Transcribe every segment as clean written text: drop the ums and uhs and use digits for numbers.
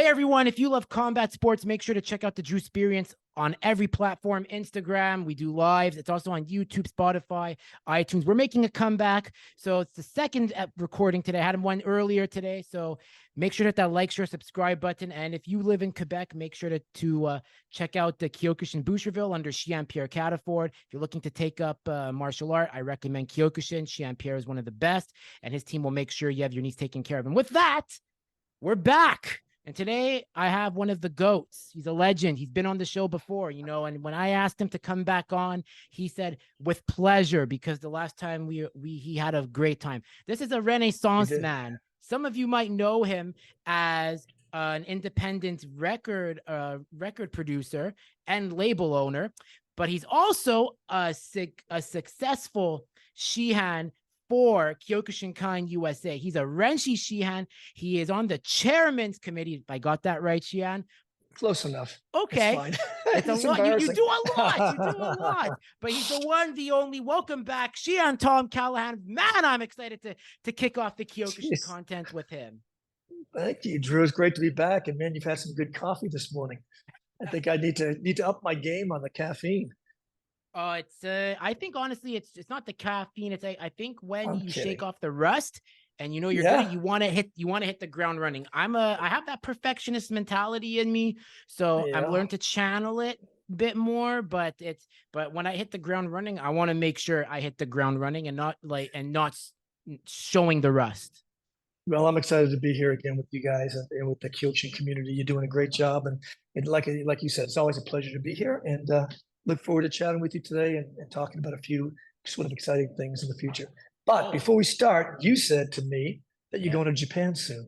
Hey, everyone, if you love combat sports, make sure to check out the Drew Experience on every platform. Instagram, we do lives. It's also on YouTube, Spotify, iTunes. We're making a comeback. So it's the second recording today. I had one earlier today. So make sure to hit that like, share, subscribe button. And if you live in Quebec, make sure to check out the Kyokushin Boucherville under Shian Pierre Cataford. If you're looking to take up martial art, I recommend Kyokushin. Shian Pierre is one of the best, and his team will make sure you have your needs taken care of. And with that, we're back. And today I have one of the GOATs. He's a legend. He's been on the show before, you know, and when I asked him to come back on, he said, with pleasure, because the last time he had a great time. This is a Renaissance man. Some of you might know him as an independent record producer and label owner, but he's also a successful Shihan for Kyokushinkan USA. He's a Renshi Shihan. He is on the chairman's committee. If I got that right, Shihan? Close enough. Okay. It's a lot. You do a lot. You do a lot. But he's the one, the only. Welcome back, Shihan Tom Callahan. Man, I'm excited to kick off the Kyokushin content with him. Thank you, Drew. It's great to be back. And man, you've had some good coffee this morning. I think I need to up my game on the caffeine. I think honestly, it's not the caffeine. It's I think when you shake off the rust and you know you're good, you want to hit the ground running. I have that perfectionist mentality in me, so I've learned to channel it a bit more. But when I hit the ground running, I want to make sure I hit the ground running and not showing the rust. Well, I'm excited to be here again with you guys and with the Kyokushin community. You're doing a great job, and like you said, it's always a pleasure to be here. And look forward to chatting with you today and talking about a few sort of exciting things in the future. But before we start, you said to me that you're going to Japan soon.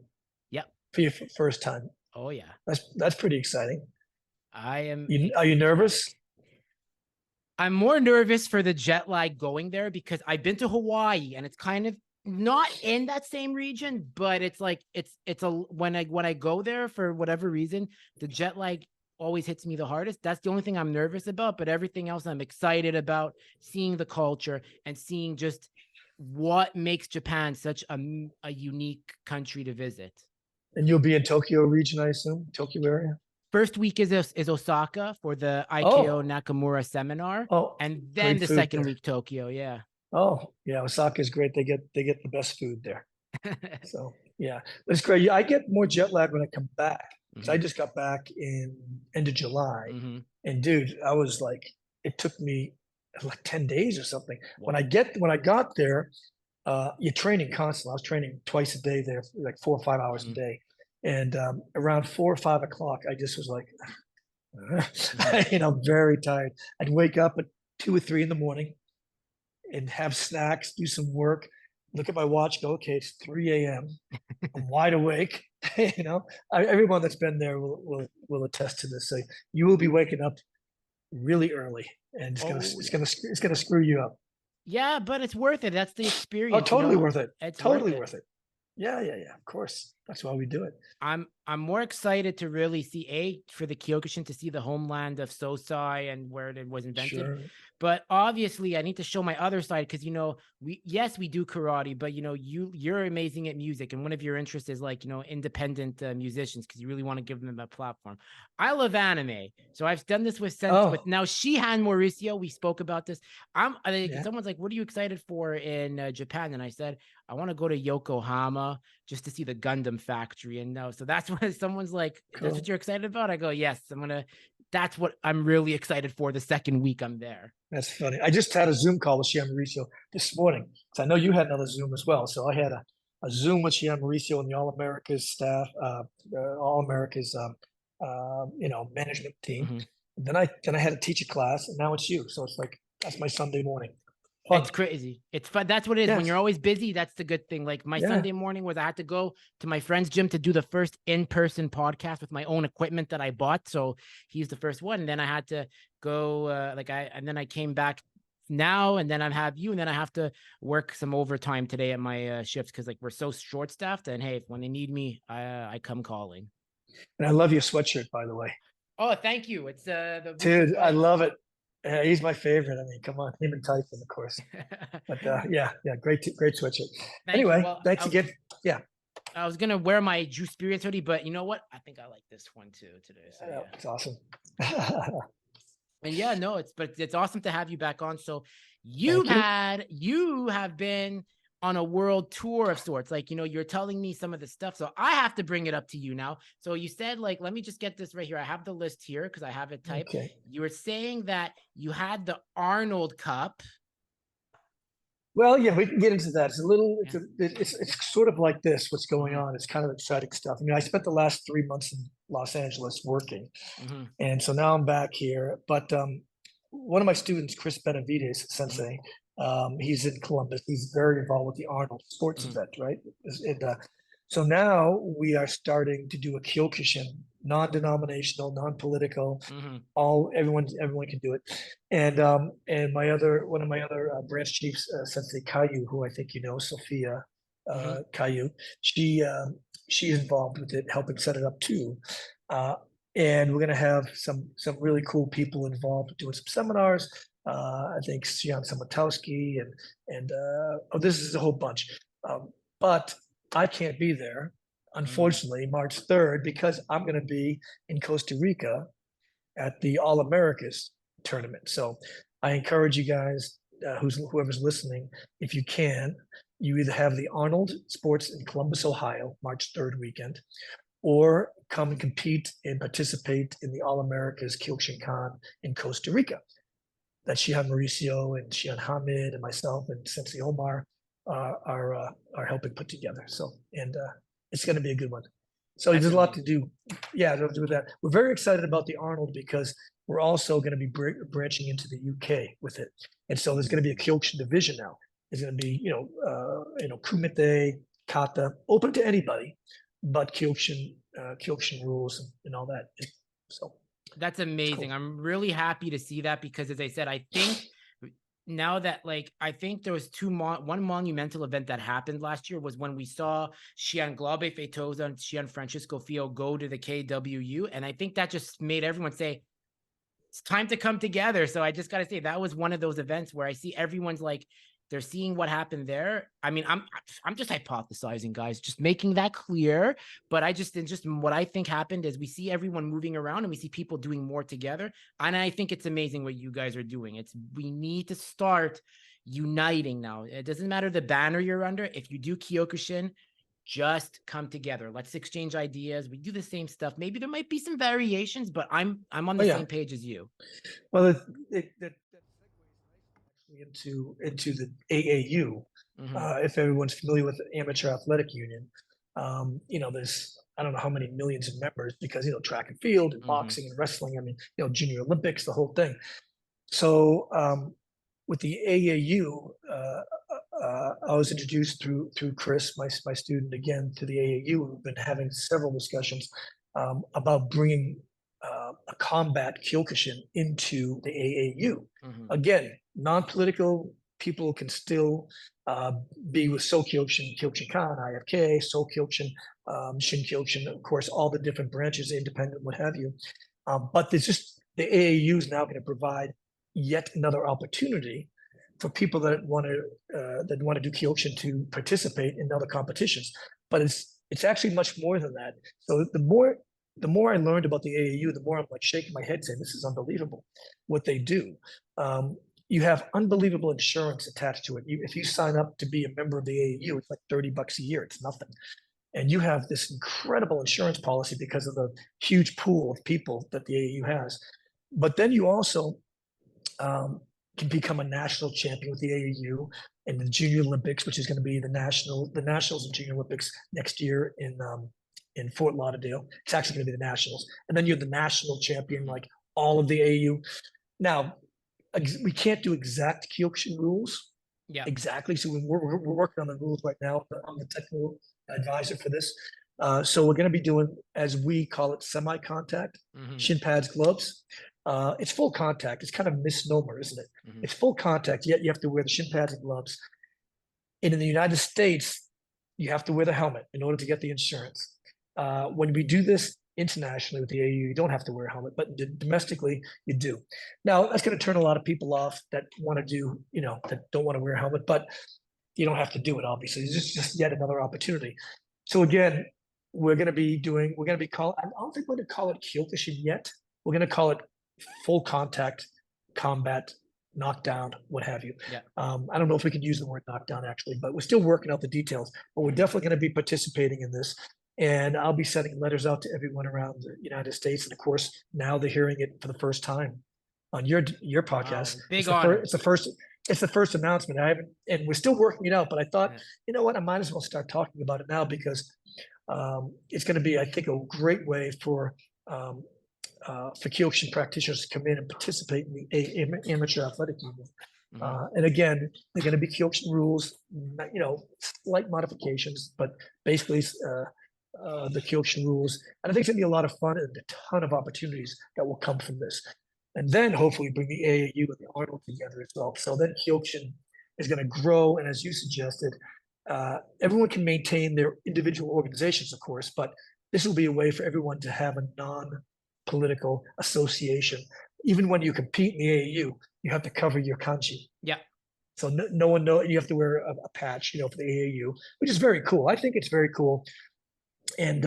Yep. For your first time. Oh yeah. That's pretty exciting. I am. Are you nervous? I'm more nervous for the jet lag going there because I've been to Hawaii and it's kind of not in that same region, but it's like when I go there for whatever reason, the jet lag always hits me the hardest. That's the only thing I'm nervous about, but everything else I'm excited about, seeing the culture and seeing just what makes Japan such a unique country to visit. And you'll be in Tokyo region, I assume, Tokyo area? First week is Osaka for the IKO Nakamura seminar. And then the second week, Tokyo. Yeah. Oh, yeah. Osaka is great. They get the best food there. So, yeah, it's great. Yeah, I get more jet lag when I come back. So I just got back in end of July, and dude, I was like, it took me like 10 days or something. When I got there, you're training constantly. I was training twice a day there, like 4 or 5 hours a day. And around 4 or 5 o'clock, I just was like, very tired. I'd wake up at 2 or 3 in the morning and have snacks, do some work, look at my watch, go, okay, it's 3 a.m. I'm wide awake. Everyone that's been there will attest to this. So you will be waking up really early, and it's gonna screw you up. Yeah, but it's worth it. That's the experience. Oh, totally worth it. It's totally worth it. Yeah. Of course, that's why we do it. I'm more excited to really see for the Kyokushin, to see the homeland of Sosai and where it was invented. Sure. But obviously, I need to show my other side because we do karate, but you're amazing at music, and one of your interests is independent musicians because you really want to give them a platform. I love anime, so I've done this with now Shihan Mauricio. We spoke about this. Someone's like, "What are you excited for in Japan?" And I said, "I want to go to Yokohama just to see the Gundam factory." And so that's what someone's like, cool. That's what you're excited about? I go, yes, that's what I'm really excited for the second week I'm there. That's funny. I just had a Zoom call with Shihan Mauricio this morning. So I know you had another Zoom as well. So I had a Zoom with Shihan Mauricio and the All America's staff, All America's management team. And then I had to teach a class, and now it's you. So it's like, that's my Sunday morning. Fun. It's crazy. It's fun. That's what it is. Yes. When you're always busy, that's the good thing. Like my Sunday morning was I had to go to my friend's gym to do the first in-person podcast with my own equipment that I bought. So he's the first one. And then I had to go and then I came back now, and then I have you, and then I have to work some overtime today at my shifts because we're so short staffed. And hey, when they need me, I come calling. And I love your sweatshirt, by the way. Oh, thank you. It's dude, I love it. Yeah, he's my favorite. I mean, come on, him and Tyson, of course. But great sweatshirt. Anyway, thanks again. Yeah. I was gonna wear my Juice Spirits hoodie, but you know what? I think I like this one too today. So yeah, it's awesome. and yeah, no, it's awesome to have you back on. So you have been on a world tour of sorts. Like, you're telling me some of the stuff. So I have to bring it up to you now. So you said, like, let me just get this right here. I have the list here because I have it typed. Okay. You were saying that you had the Arnold Cup. Well, yeah, we can get into that. It's a little, it's sort of like this, what's going on. It's kind of exciting stuff. I mean, I spent the last 3 months in Los Angeles working. And so now I'm back here. But one of my students, Chris Benavides, Sensei, he's in Columbus. He's very involved with the Arnold sports event, right? So now we are starting to do a Kyokushin, non-denominational, non-political. Everyone can do it. And one of my other branch chiefs, Sensei Caillou, who I think you know, Sophia Caillou, she's involved with it, helping set it up too. And we're going to have some really cool people involved doing some seminars. I think Shian Samatowski and this is a whole bunch. But I can't be there, unfortunately, March 3rd, because I'm going to be in Costa Rica at the All Americas tournament. So I encourage you guys, whoever's listening, if you can, you either have the Arnold Sports in Columbus, Ohio, March 3rd weekend, or come and compete and participate in the All Americas Kyokushinkan in Costa Rica. That Shihan Mauricio and Shihan Hamid and myself and Sensei Omar are helping put together. So, and it's going to be a good one. So there's a lot to do. Yeah, to do with that. We're very excited about the Arnold because we're also going to be branching into the UK with it. And so there's going to be a Kyokushin division now. There's going to be, Kumite, Kata, open to anybody, but Kyokushin rules and all that. So that's amazing. Cool. I'm really happy to see that because, as I said, I think now that, like, I think there was one monumental event that happened last year was when we saw Shian Glaube Feitosa and Shian Francisco Fio go to the KWU. And I think that just made everyone say, it's time to come together. So I just got to say that was one of those events where I see everyone's like, they're seeing what happened there. I mean, I'm just hypothesizing, guys, just making that clear. But what I think happened is we see everyone moving around and we see people doing more together. And I think it's amazing what you guys are doing. We need to start uniting now. It doesn't matter the banner you're under. If you do Kyokushin, just come together. Let's exchange ideas. We do the same stuff. Maybe there might be some variations, but I'm on the same page as you. Well, into the AAU. If everyone's familiar with the Amateur Athletic Union, there's I don't know how many millions of members because track and field and boxing and wrestling. I mean, Junior Olympics, the whole thing. So with the AAU, I was introduced through Chris, my student, again to the AAU. We've been having several discussions about bringing a combat Kyokushin into the AAU. Again, non-political people can still be with So Kyokushin, Kyokushinkan, IFK, So Kyokushin, Shin Kyokushin, of course, all the different branches, independent, what have you. But there's just the AAU is now going to provide yet another opportunity for people that want to do Kyokushin to participate in other competitions. But it's actually much more than that. So the more I learned about the AAU, the more I'm like shaking my head saying, this is unbelievable what they do. You have unbelievable insurance attached to it. If you sign up to be a member of the AAU, it's like $30 a year. It's nothing. And you have this incredible insurance policy because of the huge pool of people that the AAU has. But then you also can become a national champion with the AAU and the Junior Olympics, which is going to be the Nationals and Junior Olympics next year in Fort Lauderdale. It's actually going to be the Nationals. And then you're the national champion, like all of the AAU. Now, we can't do exact Kyokushin rules. Yeah, exactly. So we're working on the rules right now. I'm the technical advisor for this. So we're going to be doing, as we call it, semi-contact, shin pads, gloves. It's full contact. It's kind of a misnomer, isn't it? It's full contact, yet you have to wear the shin pads and gloves. And in the United States, you have to wear the helmet in order to get the insurance. When we do this internationally with the AU, you don't have to wear a helmet, but domestically you do. Now that's going to turn a lot of people off that want to do, that don't want to wear a helmet, but you don't have to do it. Obviously, it's just yet another opportunity. So again, we're going to be calling, I don't think we're going to call it Kyokushin yet. We're going to call it full contact combat, knockdown, what have you. Yeah. I don't know if we can use the word knockdown actually, but we're still working out the details. But we're definitely going to be participating in this. And I'll be sending letters out to everyone around the United States. And of course, now they're hearing it for the first time on your podcast. Wow, big honor. It's the first announcement. I haven't, and we're still working it out. But I thought, you know what, I might as well start talking about it now because it's going to be, I think, a great way for Kyokushin practitioners to come in and participate in the amateur athletic union. And again, they're going to be Kyokushin rules, you know, slight modifications, but basically the Kyokushin rules. And I think it's going to be a lot of fun and a ton of opportunities that will come from this. And then hopefully bring the AAU and the Arnold together as well. So then Kyokushin is going to grow. And as you suggested, everyone can maintain their individual organizations, of course, but this will be a way for everyone to have a non-political association. Even when you compete in the AAU, you have to cover your kanji. Yeah. So no one knows, you have to wear a patch, you know, for the AAU, which is very cool. I think it's very cool. And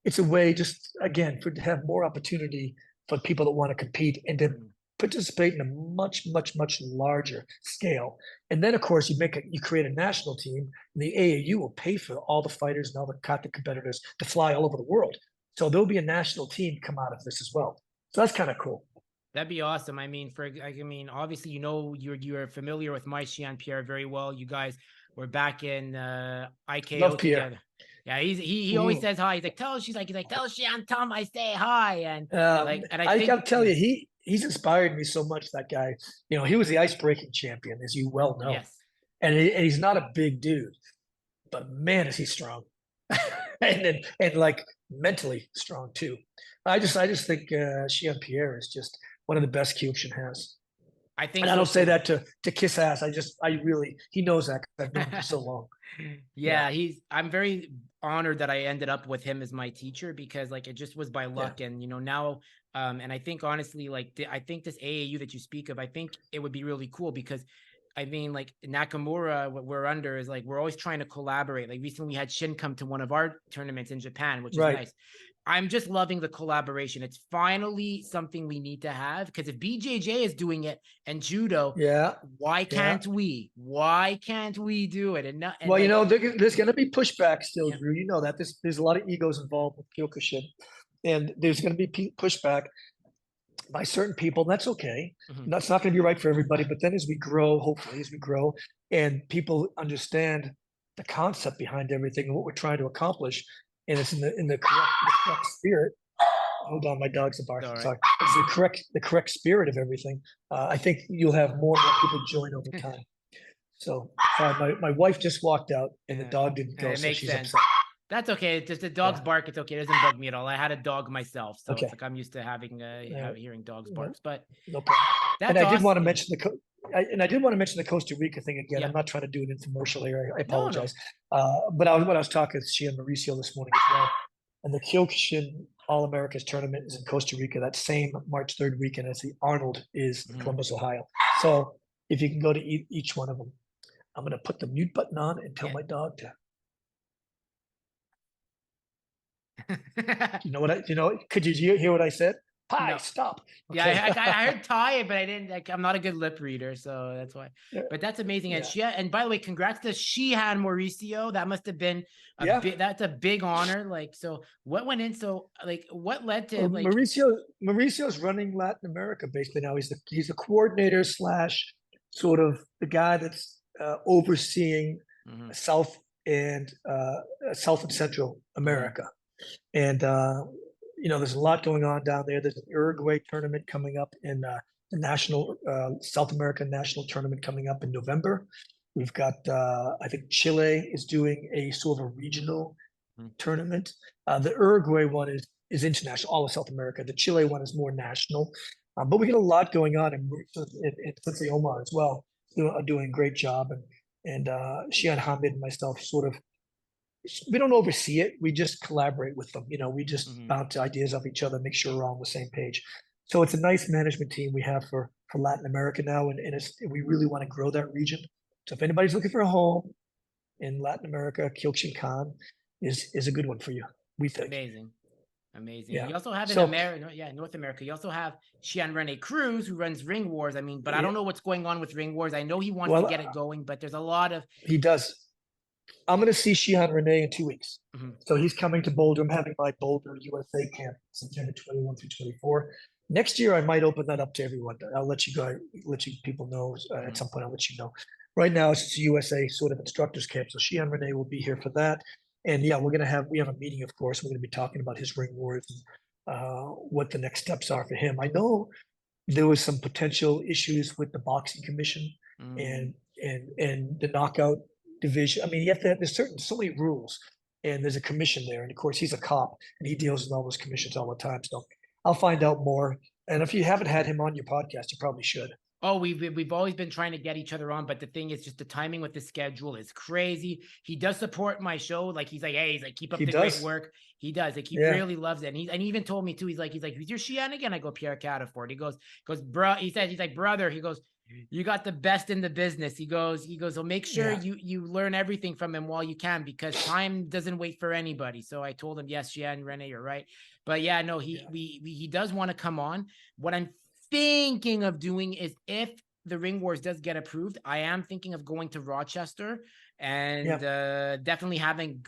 it's a way just, again, to have more opportunity for people that want to compete and to participate in a much, much, much larger scale. And then, of course, you create a national team, and the AAU will pay for all the fighters and all the kata competitors to fly all over the world. So there'll be a national team come out of this as well. So that's kind of cool. That'd be awesome. I mean, obviously, you know, you're familiar with my Shian Pierre very well. You guys were back in IKO Love Pierre. together. Yeah, he always says hi. He's like, tell Shihan Tom I say hi. And I gotta tell you, he's inspired me so much. That guy, you know, he was the ice breaking champion, as you well know. Yes. And he's not a big dude, but man, is he strong. and like mentally strong too. I just think Shian Pierre is just one of the best Kyokushin has. I think, and I don't say that to kiss ass. He knows that because I've known him for so long. Yeah, I'm very honored that I ended up with him as my teacher because like it just was by luck. And you know, now and I think honestly, like I think this AAU that you speak of, I think it would be really cool because I mean, like Nakamura, what we're under is like we're always trying to collaborate. Like recently we had Shin come to one of our tournaments in Japan, which is nice. I'm just loving the collaboration. It's finally something we need to have because if BJJ is doing it and judo, why can't we? Why can't we do it? And well, you know, there's going to be pushback still, Drew. You know that there's a lot of egos involved with Kyokushin, and there's going to be pushback by certain people. That's okay. That's not going to be right for everybody. But then as we grow, hopefully as we grow, and people understand the concept behind everything and what we're trying to accomplish, and it's in the correct spirit. Hold on, my dog's a barking. Sorry. It's the correct spirit of everything. I think you'll have more and more people join over time. So my wife just walked out, and the dog didn't go, so she's upset. That's okay. It's just the dog's bark. It's okay. It doesn't bug me at all. I had a dog myself, so it's like I'm used to having hearing dogs barks. But no problem. And I did want to mention the Costa Rica thing again. I'm not trying to do an infomercial here. I apologize. No. But I was talking to Shian Mauricio this morning as well, and the Kyokushin All Americas tournament is in Costa Rica that same March 3rd weekend as the Arnold is in Columbus, Ohio. So if you can go to each one of them, I'm going to put the mute button on and tell my dog to. Could you hear what I said? Pie, stop. Okay. Yeah, I heard tie, but I didn't. I'm not a good lip reader, so that's why. But that's amazing. And and by the way, congrats to Shihan Mauricio. That must have been that's a big honor. Like, so what went in? So, like, what led to like Mauricio's running Latin America basically now. He's the coordinator / sort of the guy that's overseeing South and Central America. And there's a lot going on down there. There's an Uruguay tournament coming up in the national South American national tournament coming up in November. We've got I think Chile is doing a sort of a regional tournament. The Uruguay one is international, all of South America. The Chile one is more national. But we get a lot going on in Sensei Omar as well, doing a great job. And Shihan Hamid and myself we don't oversee it. We just collaborate with them. We just bounce ideas off each other, make sure we're all on the same page. So it's a nice management team we have for Latin America now. And we really want to grow that region. So if anybody's looking for a home in Latin America, Kyokushinkan, is a good one for you, we think. Amazing. Amazing. Yeah. You also have in So America, yeah, North America. You also have Shian Rene Cruz, who runs Ring Wars. I mean, but I yeah, don't know what's going on with Ring Wars. I know he wants to well, get it going, but there's a lot of. he does. I'm going to see Shihan Rene in 2 weeks. Mhm. So he's coming to Boulder. I'm having my Boulder USA camp September 21 through 24. Next year, I might open that up to everyone. I'll let you people know at some point. I'll let you know. Right now, it's a USA sort of instructors camp. So Shihan Rene will be here for that. And yeah, we have a meeting, of course. We're going to be talking about his ring wars and what the next steps are for him. I know there was some potential issues with the boxing commission and the knockout division. I mean, there's so many rules, and there's a commission there. And of course, he's a cop and he deals with all those commissions all the time. So I'll find out more. And if you haven't had him on your podcast, you probably should. Oh, we've always been trying to get each other on, but the thing is, just the timing with the schedule is crazy. He does support my show, like he's like, hey, he's like, keep up the great work. He does, like he really loves it, and he even told me too. He's like, who's your Shian again? I go Pierre Catafort. He goes, bro. He's like, brother. He goes, you got the best in the business. He goes, so make sure you learn everything from him while you can, because time doesn't wait for anybody. So I told him, yes, Shian Rene, you're right. But yeah, no, he does want to come on. What I'm thinking of doing is, if the Ring Wars does get approved, I am thinking of going to Rochester and definitely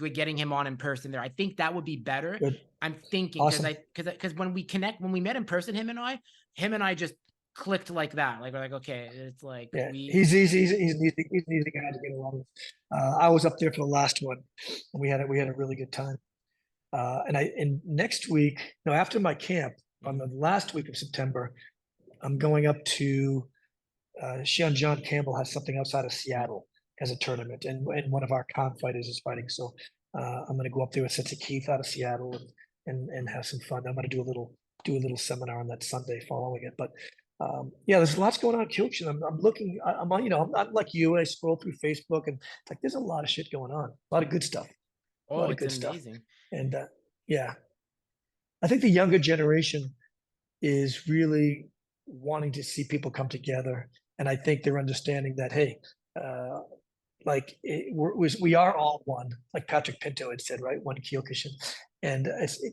getting him on in person there. I think that would be better. Good. I'm thinking because when we met in person, him and I just clicked like that. Like we're like, okay, it's like he's an easy guy to get along with. I was up there for the last one, and we had a really good time. And next week, no, after my camp on the last week of September, I'm going up to Shian John Campbell has something outside of Seattle as a tournament, and one of our con fighters is fighting. So I'm going to go up there with Sensei Keith out of Seattle and have some fun. I'm going to do a little seminar on that Sunday following it. But there's lots going on in Kyokushin. I'm looking. I'm not like you. I scroll through Facebook and it's like there's a lot of shit going on. A lot of good stuff. Oh, a lot of it's good amazing. Stuff. And I think the younger generation is really wanting to see people come together, and I think they're understanding that, hey, we are all one, like Patrick Pinto had said, right? One Kyokushin, and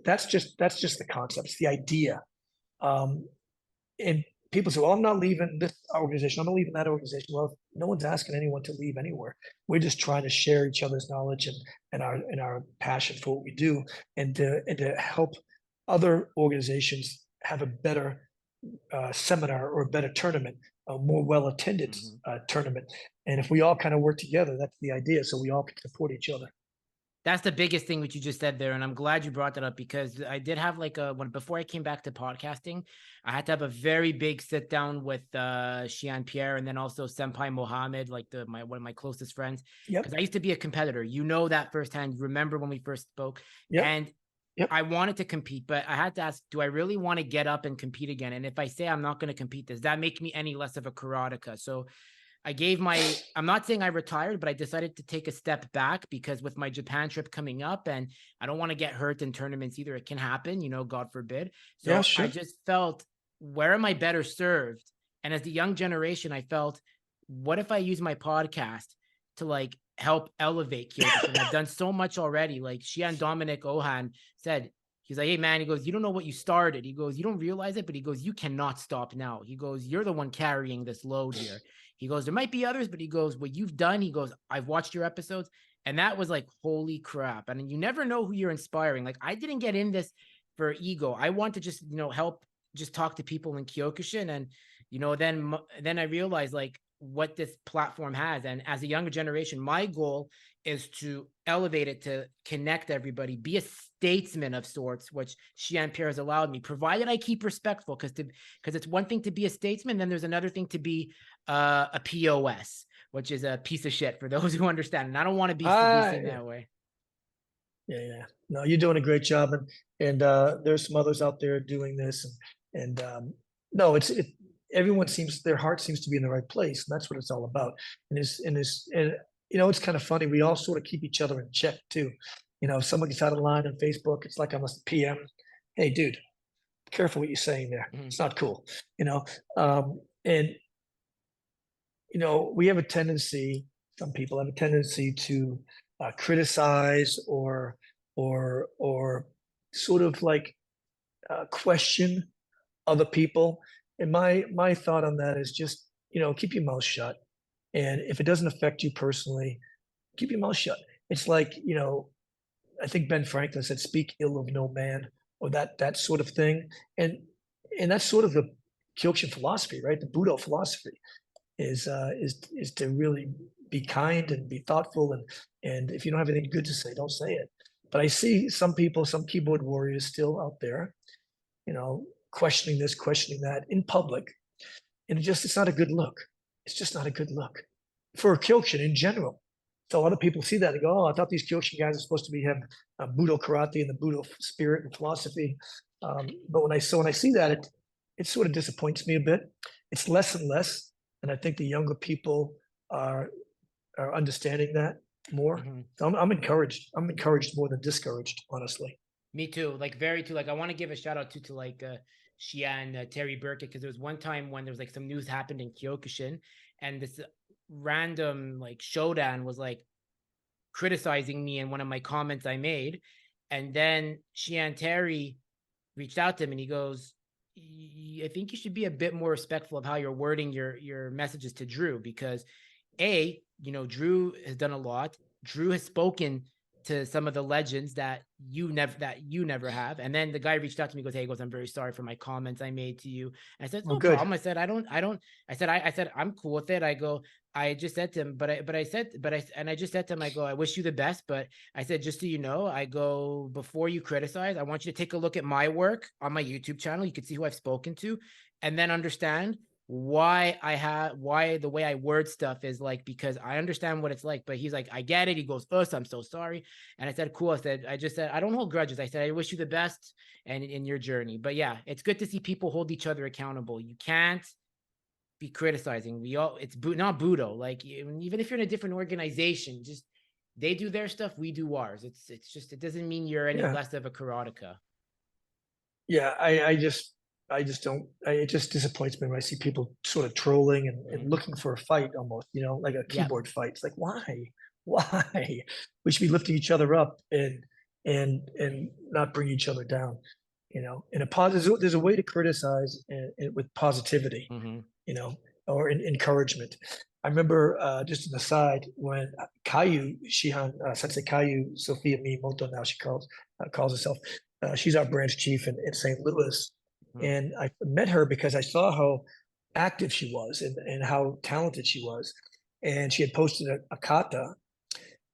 that's just the concept, it's the idea. And people say, well, I'm not leaving this organization, I'm not leaving that organization. Well, no one's asking anyone to leave anywhere. We're just trying to share each other's knowledge and our passion for what we do, and to help other organizations have a better seminar or a better tournament, a more well-attended tournament. And if we all kind of work together, that's the idea. So we all can support each other. That's the biggest thing what you just said there. And I'm glad you brought that up, because I did have before I came back to podcasting, I had to have a very big sit down with Shian Pierre, and then also Senpai Mohammed, like one of my closest friends. Because I used to be a competitor. You know that firsthand. You remember when we first spoke. And I wanted to compete, but I had to ask, do I really want to get up and compete again? And if I say I'm not going to compete, does that make me any less of a karateka? So I'm not saying I retired, but I decided to take a step back, because with my Japan trip coming up, and I don't want to get hurt in tournaments either. It can happen, God forbid. So I just felt, where am I better served? And as the young generation, I felt, what if I use my podcast to help elevate Kyokushin? I've done so much already. Like Shian Dominic Ohan said, he's like, hey man, he goes, you don't know what you started. He goes, you don't realize it, but he goes, you cannot stop now. He goes, you're the one carrying this load here. He goes, there might be others, but he goes, what you've done, he goes, I've watched your episodes, and that was like, holy crap. And you never know who you're inspiring. Like, I didn't get in this for ego. I want to just, help just talk to people in Kyokushin. And, then I realized what this platform has. And as a younger generation, my goal is to elevate it, to connect everybody, be a statesman of sorts, which Shian Pierre has allowed me, provided I keep respectful, because it's one thing to be a statesman, then there's another thing to be a POS, which is a piece of shit, for those who understand. And I don't want to be seen that way. Yeah. No, you're doing a great job, and there's some others out there doing this, and no, everyone their heart seems to be in the right place, and that's what it's all about. And it's kind of funny. We all sort of keep each other in check too. If someone gets out of line on Facebook, it's like I'm a PM. Hey, dude, careful what you're saying there. It's not cool. We have a tendency. Some people have a tendency to criticize or or sort of like question other people. And my thought on that is just, keep your mouth shut. And if it doesn't affect you personally, keep your mouth shut. It's like, I think Ben Franklin said, "Speak ill of no man," or that sort of thing. And that's sort of the Kyokushin philosophy, right? The Budo philosophy is to really be kind and be thoughtful, and if you don't have anything good to say, don't say it. But I see some people, some keyboard warriors still out there, questioning this, questioning that in public, and it's not a good look. It's just not a good look for Kyokushin in general. So a lot of people see that and go, "Oh, I thought these Kyokushin guys are supposed to have Budo karate and the Budo spirit and philosophy." But when I see that, it sort of disappoints me a bit. It's less and less, and I think the younger people are understanding that more. So I'm encouraged. I'm encouraged more than discouraged, honestly. Me too. Like very too. Like I want to give a shout out to like Shian Terry Burkett, because there was one time when there was like some news happened in Kyokushin, and this random like Shodan was like criticizing me in one of my comments I made, and then Shian Terry reached out to him and he goes, "I think you should be a bit more respectful of how you're wording your messages to Drew, because Drew has done a lot. Drew has spoken to some of the legends that you never have." And then the guy reached out to me, goes, "Hey," goes, "I'm very sorry for my comments I made to you." And I said, "No problem." I said, I said, "I'm cool with it." I go, I just said to him, I just said to him, I go, "I wish you the best, but," I said, "just so you know," I go, "before you criticize, I want you to take a look at my work on my YouTube channel. You can see who I've spoken to, and then understand why the way I word stuff is like, because I understand what it's like." But he's like, "I get it." He goes, "I'm so sorry." And I said, "Cool." I just said, "I don't hold grudges." I said, "I wish you the best and in your journey." But yeah, it's good to see people hold each other accountable. You can't be criticizing. It's not Budo. Like, even if you're in a different organization, just they do their stuff, we do ours. It's just, it doesn't mean you're any less of a karateka. Yeah, I just don't. It just disappoints me when I see people sort of trolling and looking for a fight, almost, like a keyboard fight. It's like, why? Why? We should be lifting each other up and not bring each other down. In a positive, there's a way to criticize with positivity, or encouragement. I remember, just an aside, when Caillou Shihan, Sensei Caillou Sophia Miyamoto, now she calls herself. She's our branch chief in St. Louis. And I met her because I saw how active she was and how talented she was. And she had posted a kata,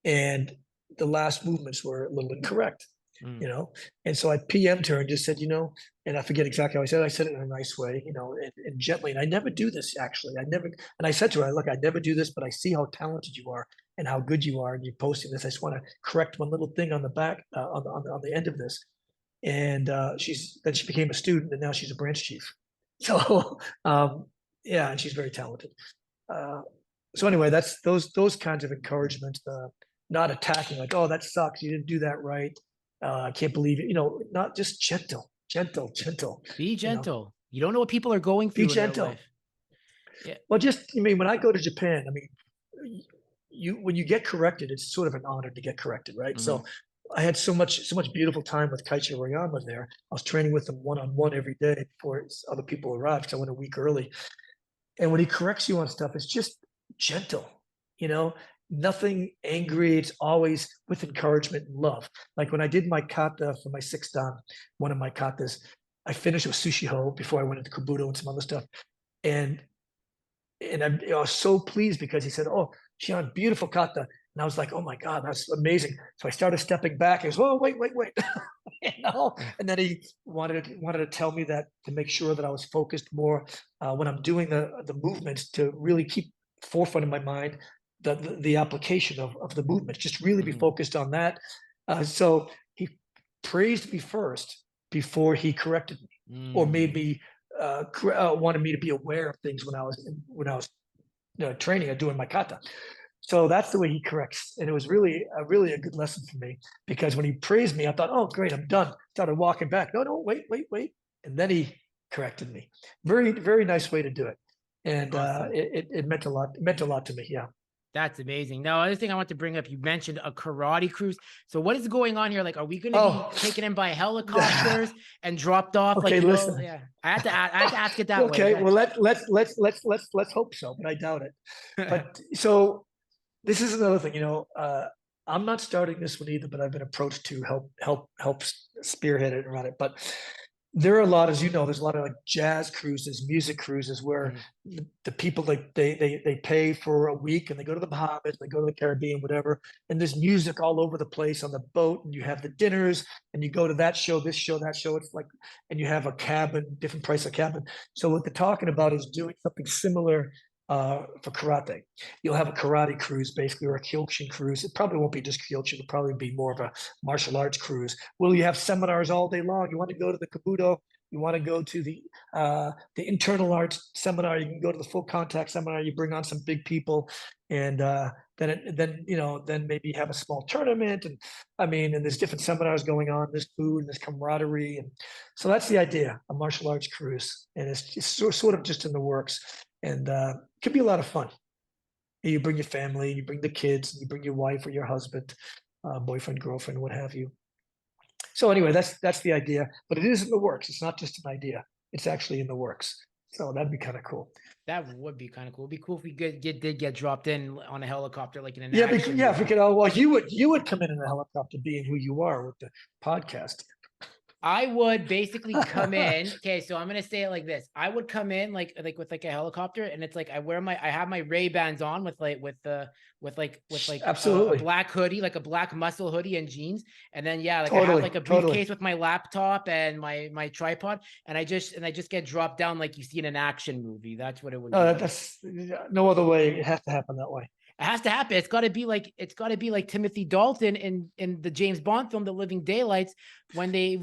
and the last movements were a little incorrect, And so I PM'd her and just said, and I forget exactly how I said it in a nice way, and gently. And I never do this, actually. And I said to her, "Look, I never do this, but I see how talented you are and how good you are, and you're posting this. I just want to correct one little thing on the back, on the end of this." And then she became a student, and now she's a branch chief. So yeah, and she's very talented. So anyway, that's those kinds of encouragement, not attacking, like, "Oh, that sucks, you didn't do that right. I can't believe it." Not just gentle. Be gentle. You don't know what people are going through Be gentle. in their life. Yeah. Well, when I go to Japan, when you get corrected, it's sort of an honor to get corrected, right? So I had so much beautiful time with Kaichi Royama there. I was training with him one-on-one every day before other people arrived, because I went a week early. And when he corrects you on stuff, it's just gentle, nothing angry. It's always with encouragement and love. Like when I did my kata for my 6th dan, one of my katas, I finished with Sushiho before I went into Kabuto and some other stuff. And I was so pleased because he said, "Oh, Shihan, beautiful kata." And I was like, "Oh my God, that's amazing." So I started stepping back. He goes, "Oh, wait." And then he wanted to tell me that, to make sure that I was focused more when I'm doing the movements, to really keep forefront of my mind the application of the movements, just really be focused on that. So he praised me first before he corrected me, or made me wanted me to be aware of things when I was training or doing my kata. So that's the way he corrects. And it was really a good lesson for me, because when he praised me, I thought, "Oh, great, I'm done." Started walking back. No, wait. And then he corrected me. Very, very nice way to do it. And awesome. It meant a lot. It meant a lot to me. Yeah. That's amazing. Now, other thing I want to bring up, you mentioned a karate cruise. So what is going on here? Like, are we going to be taken in by helicopters and dropped off? Okay, like, listen. yeah, I had to ask it that way. Okay, well let's hope so, but I doubt it. But so this is another thing, I'm not starting this one either, but I've been approached to help spearhead it and run it. But there are a lot, as you know, there's a lot of like jazz cruises, music cruises where the people like they pay for a week and they go to the Bahamas, they go to the Caribbean, whatever, and there's music all over the place on the boat, and you have the dinners, and you go to that show, this show, that show. It's like, and you have a cabin, different price of cabin. So what they're talking about is doing something similar for karate. You'll have a karate cruise, basically, or a Kyokushin cruise. It probably won't be just Kyokushin. It'll probably be more of a martial arts cruise. Will you have seminars all day long? You want to go to the Kabuto? You want to go to the internal arts seminar? You can go to the full contact seminar. You bring on some big people, and then maybe have a small tournament. And I mean, and there's different seminars going on. There's food, and there's camaraderie, and so that's the idea: a martial arts cruise, and it's sort of just in the works. And it could be a lot of fun. You bring your family, you bring the kids, you bring your wife or your husband, boyfriend, girlfriend, what have you. So anyway, that's the idea, but it is in the works. It's not just an idea; it's actually in the works. So that'd be kind of cool. That would be kind of cool. It'd be cool if we did get dropped in on a helicopter, like in an if we could. Well, you would come in a helicopter, being who you are with the podcast. I would basically come in. Okay, so I'm gonna say it like this. I would come in like with like a helicopter, and it's like I have my Ray-Bans on with absolutely a black hoodie, like a black muscle hoodie and jeans, and then I have like a briefcase with my laptop and my tripod, and I just get dropped down like you see in an action movie. That's what it would be. That's no other way. It has to happen that way. It has to happen. It's got to be like Timothy Dalton in the James Bond film, The Living Daylights, when the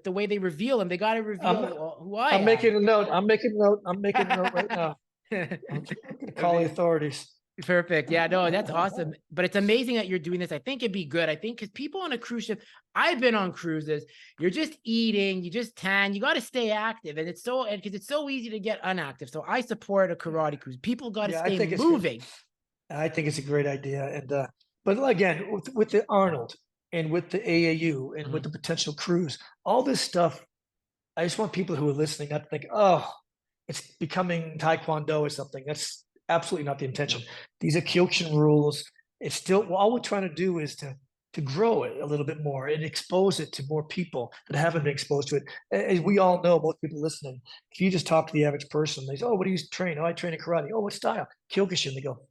way they reveal him, they got to reveal who I am. I'm making a note right now. I'm gonna call the authorities. Perfect. Yeah, no, that's awesome. But it's amazing that you're doing this. I think it'd be good. I think because people on a cruise ship, I've been on cruises, you're just eating, you just tan, you got to stay active. And because it's so easy to get inactive. So I support a karate cruise. People got to stay moving. I think it's a great idea. And but again, with the Arnold and with the AAU and with the potential cruise, all this stuff, I just want people who are listening not to think, oh, it's becoming Taekwondo or something. That's absolutely not the intention. These are Kyokushin rules. It's still, all we're trying to do is to grow it a little bit more and expose it to more people that haven't been exposed to it. As we all know, most people listening, if you just talk to the average person, they say, oh, what do you train? Oh, I train in karate. Oh, what style? Kyokushin. They go,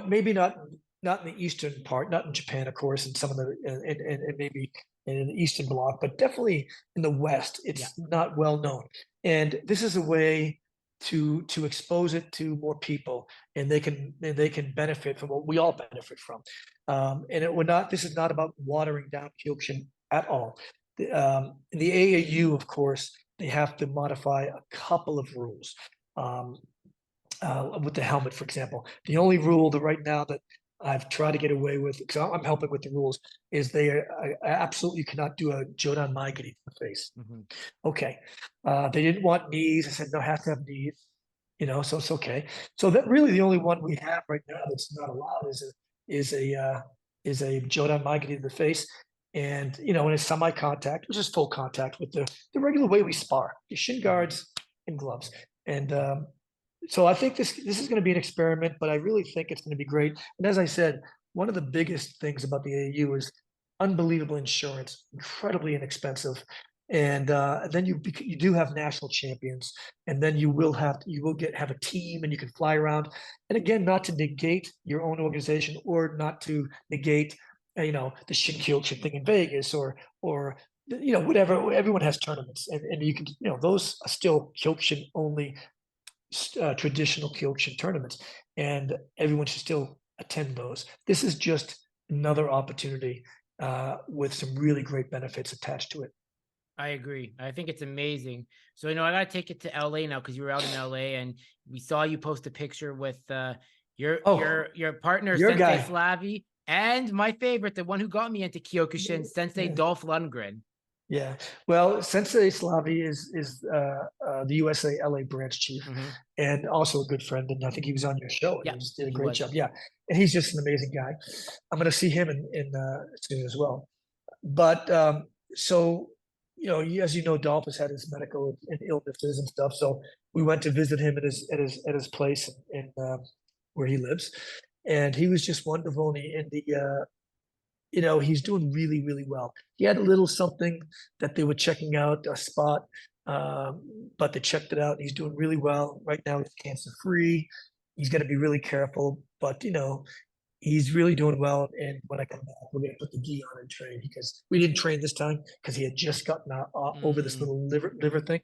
maybe not in the eastern part, not in Japan, of course, and some of the and maybe in the Eastern Bloc, but definitely in the West, it's not well known. And this is a way to expose it to more people, and they can benefit from what we all benefit from. And this is not about watering down Kyokushin at all. In the AAU, of course, they have to modify a couple of rules. With the helmet, for example, the only rule that right now that I've tried to get away with, because I'm helping with the rules, is I absolutely cannot do a Jodan Maigiri to the face. Okay. They didn't want knees. I said, no, have to have knees, so it's okay. So that really the only one we have right now that's not allowed is a Jodan Maigiri to the face. And, when it's semi-contact, which is full contact with the regular way we spar, the shin guards and gloves. And, so I think this is going to be an experiment, but I really think it's going to be great. And as I said, one of the biggest things about the AAU is unbelievable insurance, incredibly inexpensive, and then you do have national champions, and then you will have a team, and you can fly around. And again, not to negate your own organization or not to negate the Shin-Kyokushin thing in Vegas or whatever. Everyone has tournaments, and you can those are still Kyokushin only. Traditional Kyokushin tournaments, and everyone should still attend those. This is just another opportunity with some really great benefits attached to it. I agree. I think it's amazing. So, I got to take it to LA now because you were out in LA and we saw you post a picture with your partner, Sensei Flavi, and my favorite, the one who got me into Kyokushin, Sensei Dolph Lundgren. Yeah. Well, Sensei Slavi is the USA LA branch chief and also a good friend. And I think he was on your show. Yeah, He just did a he great was. job. Yeah. And he's just an amazing guy. I'm going to see him in soon as well. But so, you know, as you know, Dolph has had his medical and illnesses and stuff. So we went to visit him at his place in where he lives, and he was just wonderful. And the you know, he's doing really, really well. He had a little something that they were checking out, a spot, but they checked it out. He's doing really well. Right now, he's cancer free. He's going to be really careful, but, you know, he's really doing well. And when I come back, we're going to put the gi on and train because we didn't train this time because he had just gotten over this little liver thing.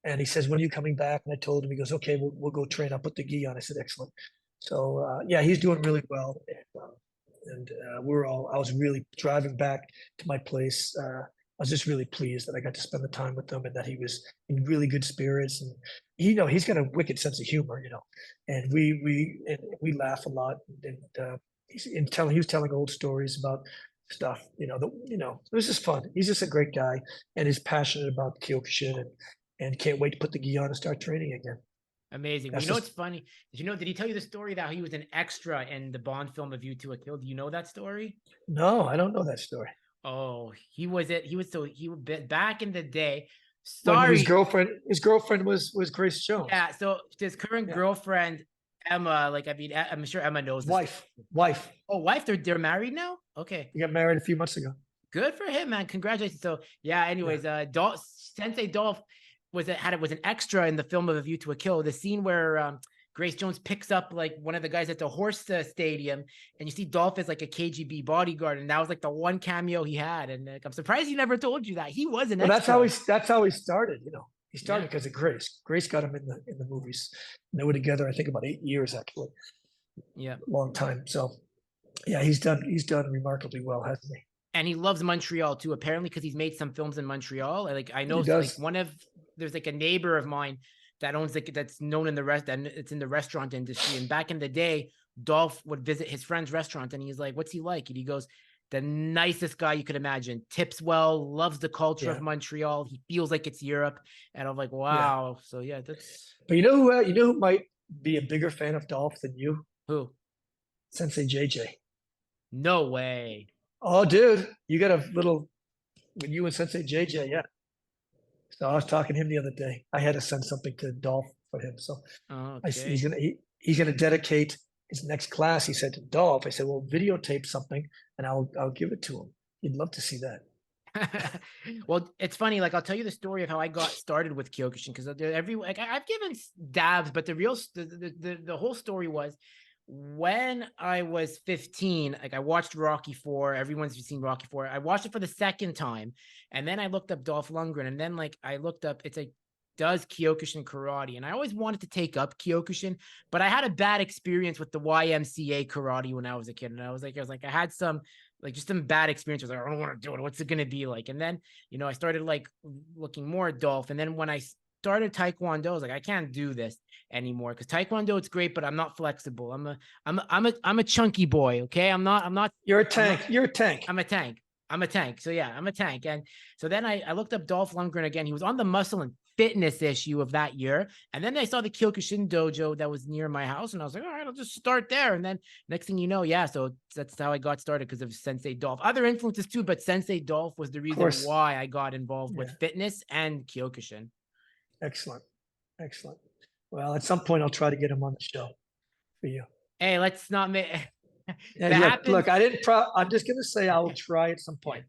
And he says, "When are you coming back?" And I told him, he goes, "Okay, we'll go train. I'll put the gi on." I said, "Excellent." So yeah, he's doing really well. And I was really driving back to my place. I was just really pleased that I got to spend the time with him and that he was in really good spirits. And you know, he's got a wicked sense of humor, you know, and we laugh a lot. And he was telling old stories about stuff, you know, it was just fun. He's just a great guy and he's passionate about Kyokushin and can't wait to put the gi on and start training again. Amazing. Well, you know what's funny? Did he tell you the story that he was an extra in the Bond film A View to a Kill? Do you know that story? No, I don't know that story. Oh, he was back in the day. When Sorry. his girlfriend was Grace Jones. Yeah, so his current girlfriend, Emma, like, I mean, I'm sure Emma knows. Wife. Oh, wife, they're married now? Okay. He got married a few months ago. Good for him, man. Congratulations. So yeah, anyways, Sensei Dolph was an extra in the film of A View to a Kill. The scene where Grace Jones picks up like one of the guys at the horse stadium, and you see Dolph as like a KGB bodyguard, and that was like the one cameo he had. And I'm surprised he never told you that he was an extra. That's how he started. You know, he started because of Grace. Grace got him in the movies. And they were together, I think, about 8 years actually. Yeah, long time. So yeah, he's done remarkably well, hasn't he? And he loves Montreal too, apparently, because he's made some films in Montreal. Like I know, like there's like a neighbor of mine that owns that's known in it's in the restaurant industry. And back in the day, Dolph would visit his friend's restaurant, and he's like, "What's he like?" And he goes, "The nicest guy you could imagine. Tips well, loves the culture of Montreal. He feels like it's Europe." And I'm like, "Wow." So yeah, that's. But you know who might be a bigger fan of Dolph than you? Who? Sensei JJ. No way. Oh, dude, you got a little with you and Sensei JJ, yeah. So I was talking to him the other day. I had to send something to Dolph for him. So he's gonna dedicate his next class. He said to Dolph, I said, "Well, videotape something, and I'll give it to him. He'd love to see that." Well, it's funny. Like I'll tell you the story of how I got started with Kyokushin, because I've given dabs, but the whole story was, when I was 15, like I watched Rocky 4. Everyone's seen Rocky 4. I watched it for the second time, and then I looked up Dolph Lundgren, and then like I looked up, it's like, does Kyokushin karate? And I always wanted to take up Kyokushin, but I had a bad experience with the YMCA karate when I was a kid, and I was like, I had some bad experiences. I don't want to do it. What's it going to be like? And then, you know, I started like looking more at Dolph, and then when I started Taekwondo, I was like, I can't do this anymore, because Taekwondo, it's great, but I'm not flexible. I'm a chunky boy. Okay. I'm not. You're a tank. You're a tank. I'm a tank. So yeah, I'm a tank. And so then I looked up Dolph Lundgren again. He was on the Muscle and Fitness issue of that year. And then I saw the Kyokushin dojo that was near my house, and I was like, all right, I'll just start there. And then next thing you know, so that's how I got started, because of Sensei Dolph. Other influences too, but Sensei Dolph was the reason why I got involved with fitness and Kyokushin. Excellent. Well, at some point I'll try to get him on the show for you. Hey, let's not make. Look, I didn't. I'm just gonna say I will try at some point.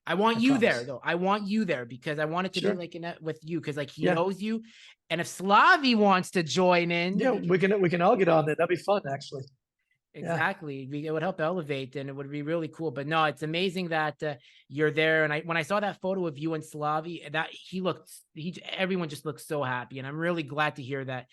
I want you there, though. I want you there, because I want it to be like with you, because like he knows you, and if Slavi wants to join in, we can all get on there. That'd be fun, actually. Exactly. It would help elevate, and it would be really cool. But no, it's amazing that you're there. And when I saw that photo of you and Slavi, that everyone just looks so happy. And I'm really glad to hear that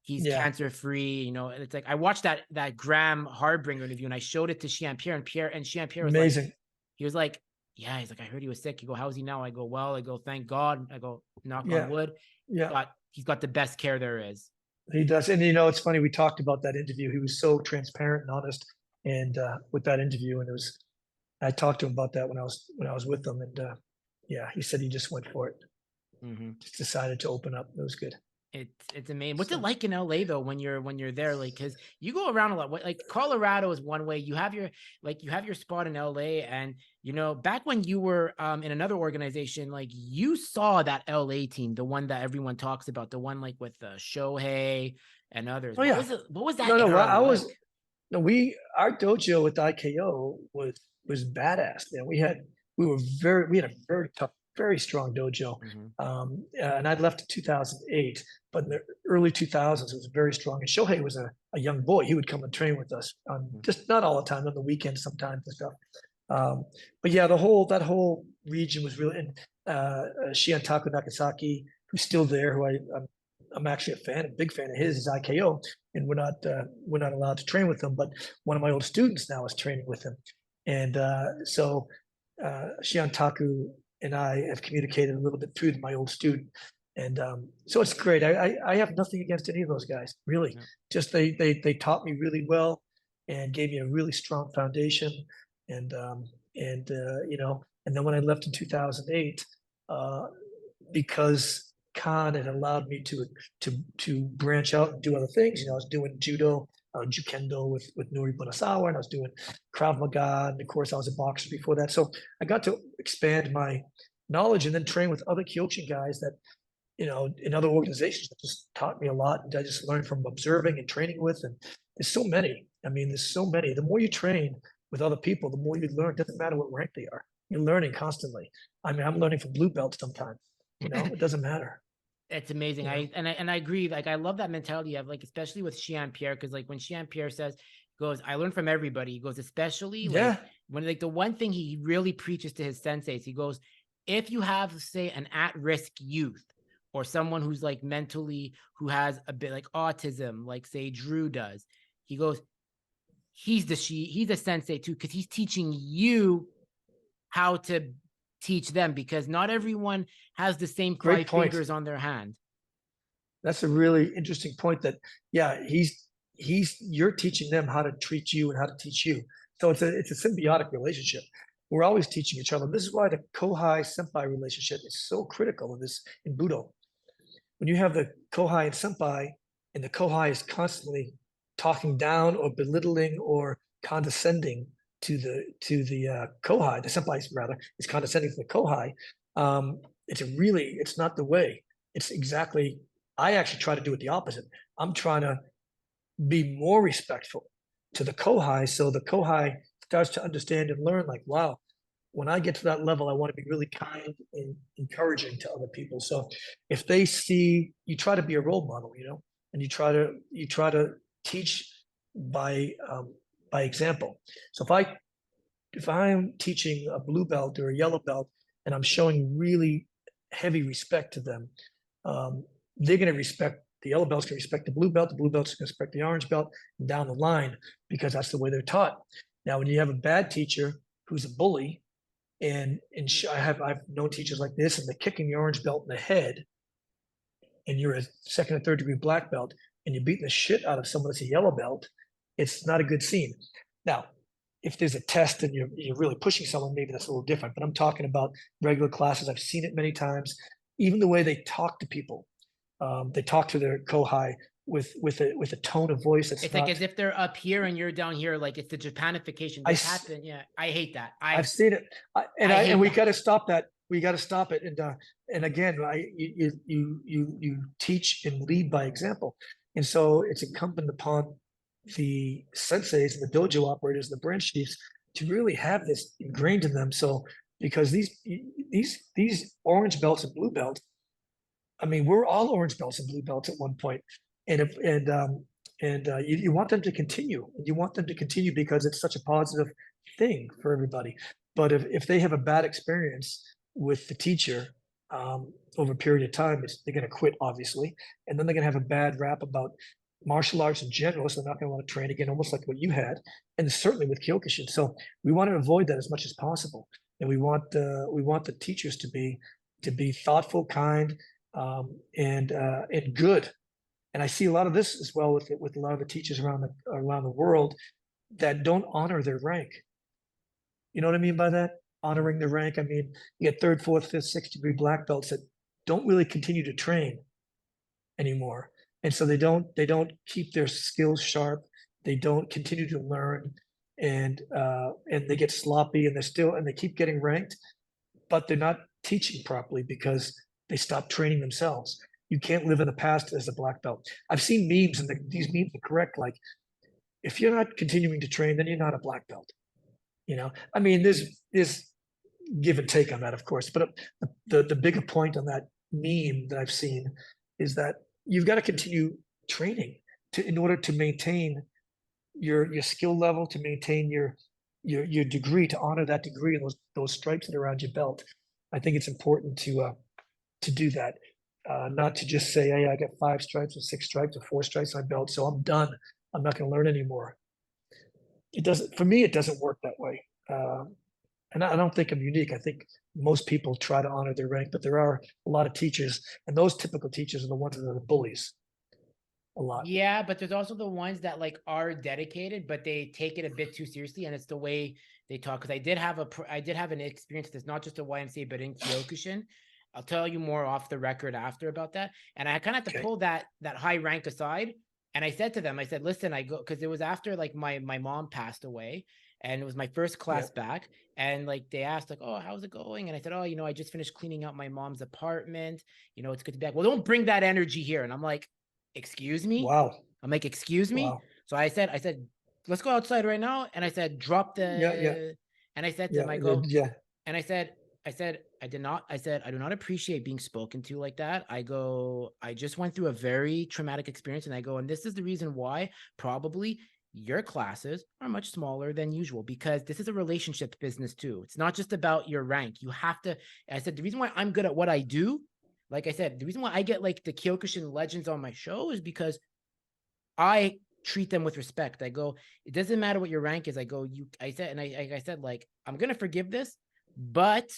he's cancer free. You know, it's like I watched that Graham Harbinger interview, and I showed it to Shian Pierre, and Shian Pierre was amazing. Like, he was like, yeah, he's like, I heard he was sick. You go, how's he now? I go, well, I go, thank God. I go, knock on wood. Yeah. He's got the best care there is. He does. And you know, it's funny, we talked about that interview. He was so transparent and honest, and with that interview, and I talked to him about that when I was with him, and Yeah, he said he just went for it. Just decided to open up. It was good. It's amazing. What's it like in LA though when you're there? Like, because you go around a lot. Like Colorado is one way. You have your spot in LA, and back when you were in another organization, like you saw that LA team, the one that everyone talks about, the one like with Shohei and others. Oh yeah. What was that No, era I like? was no. Our dojo with IKO was badass. Man, we had a very tough, very strong dojo. And I left in 2008, but in the early 2000s, it was very strong. And Shohei was a young boy. He would come and train with us on just not all the time, on the weekends sometimes and stuff. But yeah, that whole region was really, and Shian Taku Nagasaki, who's still there, who I'm actually a big fan of his, is IKO, and we're not allowed to train with him. But one of my old students now is training with him, and so Shihan Taku and I have communicated a little bit through my old student, and so it's great. I have nothing against any of those guys, really. Yeah. Just they taught me really well and gave me a really strong foundation, and and then when I left in 2008, because Khan had allowed me to branch out and do other things. I was doing judo, jukendo with Nuri Bunasawa, and I was doing Krav Maga, and of course I was a boxer before that. So I got to expand my knowledge and then train with other Kyokushin guys that, in other organizations that just taught me a lot. And I just learned from observing and training with, and there's so many. I mean, there's so many. The more you train with other people, the more you learn. It doesn't matter what rank they are. You're learning constantly. I mean, I'm learning from blue belts sometimes. It doesn't matter. It's amazing. I agree. Like, I love that mentality of, like, especially with Shian Pierre, because like when Shian Pierre goes, I learn from everybody. He goes, especially like when, like, the one thing he really preaches to his senseis, he goes, if you have, say, an at-risk youth or someone who's like mentally, who has a bit like autism, like say Drew does, he goes, he's a sensei too, because he's teaching you how to teach them, because not everyone has the same five fingers on their hand. That's a really interesting point. That you're teaching them how to treat you and how to teach you. So it's a symbiotic relationship. We're always teaching each other. This is why the Kohai Senpai relationship is so critical in Budo. When you have the Kohai and Senpai, and the Kohai is constantly talking down or belittling or condescending to the Kohai, the Senpai rather, is condescending to the Kohai. It's not the way. It's exactly, I actually try to do it the opposite. I'm trying to be more respectful to the Kohai, so the Kohai starts to understand and learn, like, wow, when I get to that level, I want to be really kind and encouraging to other people. So if they see, you try to be a role model, and you try to teach by example. So if I'm teaching a blue belt or a yellow belt and I'm showing really heavy respect to them, they're going to respect, the yellow belt's going to respect the blue belt belt's going to respect the orange belt, and down the line, because that's the way they're taught. Now, when you have a bad teacher who's a bully, and I've known teachers like this, and they're kicking the orange belt in the head, and you're a second or third degree black belt, and you're beating the shit out of someone that's a yellow belt, it's not a good scene. Now, if there's a test and you're really pushing someone, maybe that's a little different. But I'm talking about regular classes. I've seen it many times. Even the way they talk to people, they talk to their Kohai with a tone of voice that's it's not, like as if they're up here and you're down here. Like, it's the Japanification. Yeah, I hate that. I've seen it, and we got to stop that. We got to stop it. And again, you teach and lead by example, and so it's incumbent upon the senseis and the dojo operators and the branch chiefs to really have this ingrained in them. So, because these orange belts and blue belts, I mean, we're all orange belts and blue belts at one point, and you want them to continue. You want them to continue because it's such a positive thing for everybody. But if they have a bad experience with the teacher over a period of time, they're going to quit, obviously, and then they're going to have a bad rap about martial arts in general, so they're not going to want to train again, almost like what you had, and certainly with Kyokushin. So we want to avoid that as much as possible, and we want the teachers to be thoughtful, kind, and good. And I see a lot of this as well with a lot of the teachers around the world that don't honor their rank. You know what I mean by that? honoring the rank. I mean, you get third, fourth, fifth, sixth degree black belts that don't really continue to train anymore. And so they don't keep their skills sharp. They don't continue to learn, and they get sloppy, and they keep getting ranked, but they're not teaching properly because they stop training themselves. You can't live in the past as a black belt. I've seen memes, and these memes are correct. Like, if you're not continuing to train, then you're not a black belt. I mean, there's give and take on that, of course, but the bigger point on that meme that I've seen is that you've got to continue training in order to maintain your skill level, to maintain your degree, to honor that degree and those stripes that are around your belt. I think it's important to do that, not to just say, hey, I got 5 stripes or 6 stripes or 4 stripes on my belt, so I'm done. I'm not going to learn anymore. For me, it doesn't work that way. And I don't think I'm unique. I think most people try to honor their rank, but there are a lot of teachers, and those typical teachers are the ones that are the bullies a lot. Yeah, but there's also the ones that like are dedicated, but they take it a bit too seriously, and it's the way they talk. Because I did have an experience that's not just a YMCA, but in Kyokushin. I'll tell you more off the record after about that. And I kind of had to pull that high rank aside. And I said to them, I said, listen, because it was after like my mom passed away, and it was my first class back. And like they asked, like, oh, how's it going? And I said, oh, I just finished cleaning out my mom's apartment. It's good to be back. Well, don't bring that energy here. And I'm like, excuse me? Wow. I'm like, excuse me? Wow. So I said, let's go outside right now. And I said, drop the and I said to him, I go, and I said, I do not appreciate being spoken to like that. I go, I just went through a very traumatic experience, and I go, and this is the reason why probably your classes are much smaller than usual, because this is a relationship business too. It's not just about your rank. You have to, I said, the reason why I'm good at what I do, like I said, the reason why I get like the Kyokushin legends on my show is because I treat them with respect. I go, it doesn't matter what your rank is. I go, I said, like, I'm going to forgive this, but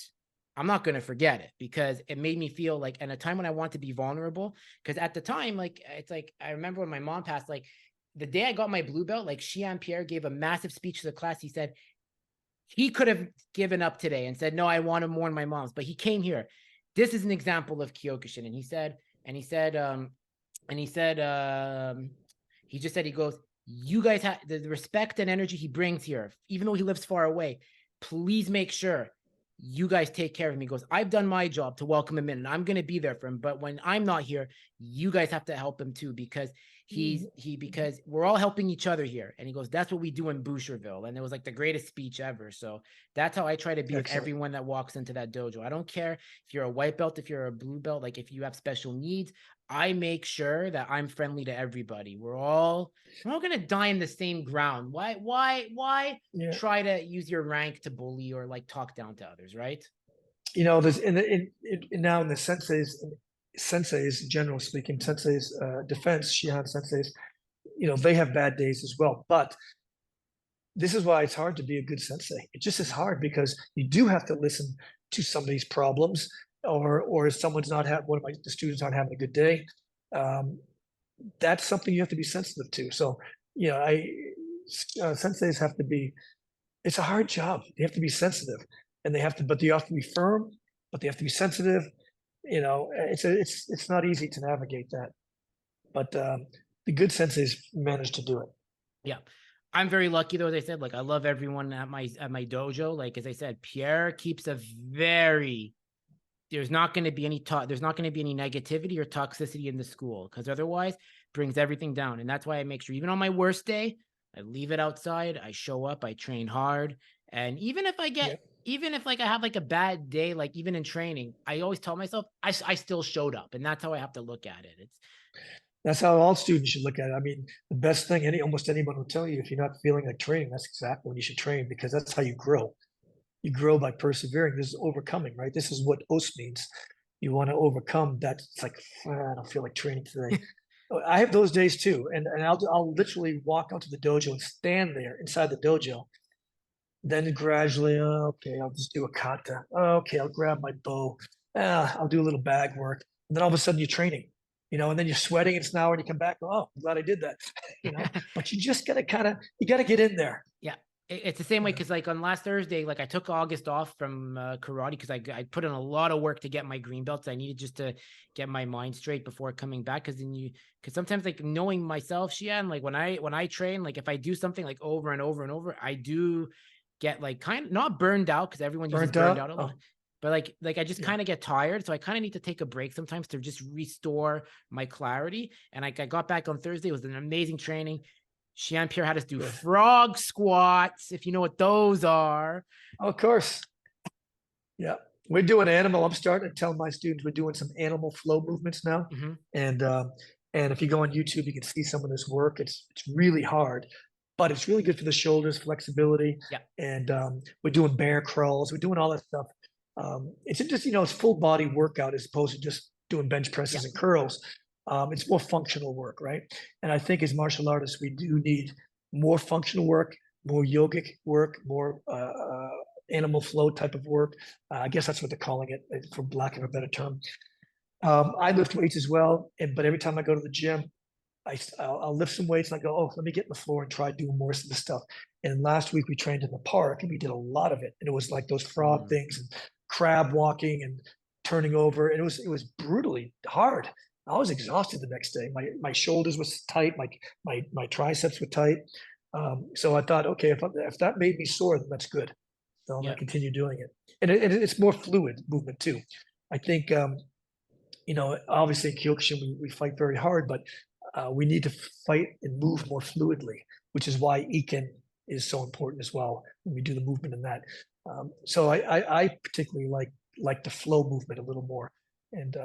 I'm not going to forget it, because it made me feel like, in a time when I want to be vulnerable, because at the time, like, it's like, I remember when my mom passed, like the day I got my blue belt, like Shian Pierre gave a massive speech to the class. He said he could have given up today and said, no, I want to mourn my mom's, but he came here. This is an example of Kyokushin. And he just said, he goes, you guys have the respect and energy he brings here, even though he lives far away. Please make sure you guys take care of him. He goes, I've done my job to welcome him in, and I'm going to be there for him. But when I'm not here, you guys have to help him too, because because we're all helping each other here. And he goes, that's what we do in Boucherville. And it was like the greatest speech ever. So that's how I try to be with everyone that walks into that dojo. I don't care if you're a white belt, if you're a blue belt, like if you have special needs, I make sure that I'm friendly to everybody. We're all going to die in the same ground. Why try to use your rank to bully or like talk down to others, right? There's now in the senseis, generally speaking, senseis defense, Shihan senseis, they have bad days as well. But this is why it's hard to be a good sensei. It just is hard, because you do have to listen to some of these problems, or if someone's not having, one of the students aren't having a good day. That's something you have to be sensitive to. So, senseis have to be, it's a hard job. They have to be sensitive, and they have to be firm, but they have to be sensitive. It's not easy to navigate that, but the good senseis manage to do it. Yeah. I'm very lucky though. As I said, like I love everyone at my dojo. Like, as I said, Pierre keeps there's not going to be any negativity or toxicity in the school, because otherwise brings everything down. And that's why I make sure, even on my worst day, I leave it outside. I show up, I train hard. And even if I have like a bad day, like even in training, I always tell myself I still showed up, and that's how I have to look at it. That's how all students should look at it. I mean, the best thing almost anyone will tell you, if you're not feeling like training, that's exactly when you should train, because that's how you grow. You grow by persevering. This is overcoming, right? This is what OS means. You want to overcome that. It's like, I don't feel like training today. I have those days too. And I'll literally walk out to the dojo and stand there inside the dojo. Then gradually, okay, I'll just do a kata. Okay, I'll grab my bow. I'll do a little bag work. And then all of a sudden you're training, and then you're sweating. It's an hour and you come back. Oh, I'm glad I did that. But you just got to you got to get in there. Yeah. It's the same way because like on last Thursday, like I took August off from karate because I put in a lot of work to get my green belts. I needed just to get my mind straight before coming back because sometimes like knowing myself, Shian, like when I train, like if I do something like over and over and over, I do get like kind of not burned out because everyone uses burned out a lot. But like I just kind of get tired. So I kind of need to take a break sometimes to just restore my clarity. And like I got back on Thursday. It was an amazing training. Shian Pierre had us do frog squats, if you know what those are. Of course. Yeah. We're doing animal. I'm starting to tell my students we're doing some animal flow movements now. And if you go on YouTube, you can see some of this work. It's really hard, but it's really good for the shoulders, flexibility. Yeah. And we're doing bear crawls. We're doing all that stuff. It's just, it's full body workout as opposed to just doing bench presses and curls. It's more functional work, right? And I think as martial artists, we do need more functional work, more yogic work, more animal flow type of work. I guess that's what they're calling it, for lack of a better term. I lift weights as well, but every time I go to the gym, I'll lift some weights and I go, oh, let me get on the floor and try doing more of the stuff. And last week we trained in the park and we did a lot of it. And it was like those frog things and crab walking and turning over. And it was brutally hard. I was exhausted the next day. My shoulders was tight. My triceps were tight. So I thought, okay, if that made me sore, then that's good. So I'm gonna continue doing it. And it's more fluid movement too. I think, obviously in Kyokushin we fight very hard, but we need to fight and move more fluidly, which is why Iken is so important as well when we do the movement in that. So I particularly like the flow movement a little more. And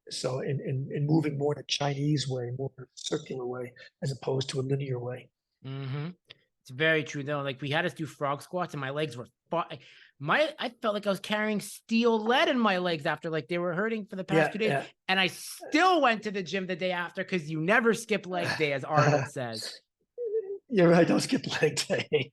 so in moving more in a Chinese way, more in a circular way, as opposed to a linear way. It's very true though. Like we had us do frog squats and my legs were I felt like I was carrying steel lead in my legs after like they were hurting for the past 2 days. And I still went to the gym the day after because you never skip leg day, as Arnold says. You're right. Don't skip leg day.